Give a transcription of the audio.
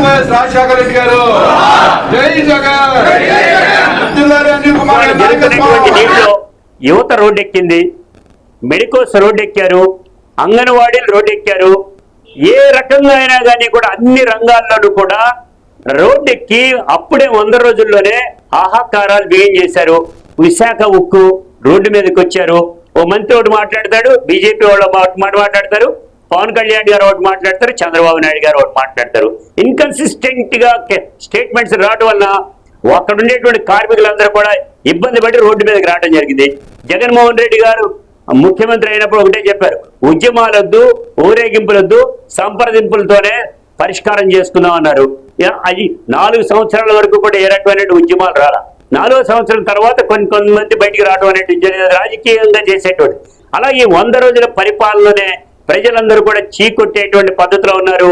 YS Rajasekhara Reddy గారు. జై జగన్. యువత రోడ్డెక్కింది, మెడికోస్ రోడ్డెక్కారు, అంగన్వాడీలు రోడ్డెక్కారు. ఏ రకంగా అయినా కానీ కూడా అన్ని రంగాల్లోనూ కూడా రోడ్డెక్కి అప్పుడే 100 రోజుల్లోనే ఆహాకారాలు బిగిన్ చేశారు. విశాఖ ఉక్కు రోడ్డు మీదకి వచ్చారు. ఓ మంత్రి ఒకటి మాట్లాడతాడు, బీజేపీ వాళ్ళు మాట్లాడతారు, పవన్ కళ్యాణ్ గారు ఒకటి మాట్లాడతారు, చంద్రబాబు నాయుడు గారు ఒకటి మాట్లాడతారు. ఇన్కన్సిస్టెంట్ గా స్టేట్మెంట్స్ రావడం వల్ల అక్కడ ఉండేటువంటి కార్మికులందరూ కూడా ఇబ్బంది పడి రోడ్డు మీదకి రావడం జరిగింది. జగన్మోహన్ రెడ్డి గారు ముఖ్యమంత్రి అయినప్పుడు ఒకటే చెప్పారు, ఉద్యమాలొద్దు, ఊరేగింపులొద్దు, సంప్రదింపులతోనే పరిష్కారం చేసుకుందాం అన్నారు. అది 4 సంవత్సరాల వరకు కూడా ఏ రకమైన ఉద్యమాలు రాలా. 4వ సంవత్సరం తర్వాత కొంతమంది బయటికి రావడం అనేది రాజకీయంగా చేసేటువంటి. అలాగే 100 రోజుల పరిపాలననే ప్రజలందరూ కూడా చీకొట్టేటువంటి పద్ధతిలో ఉన్నారు.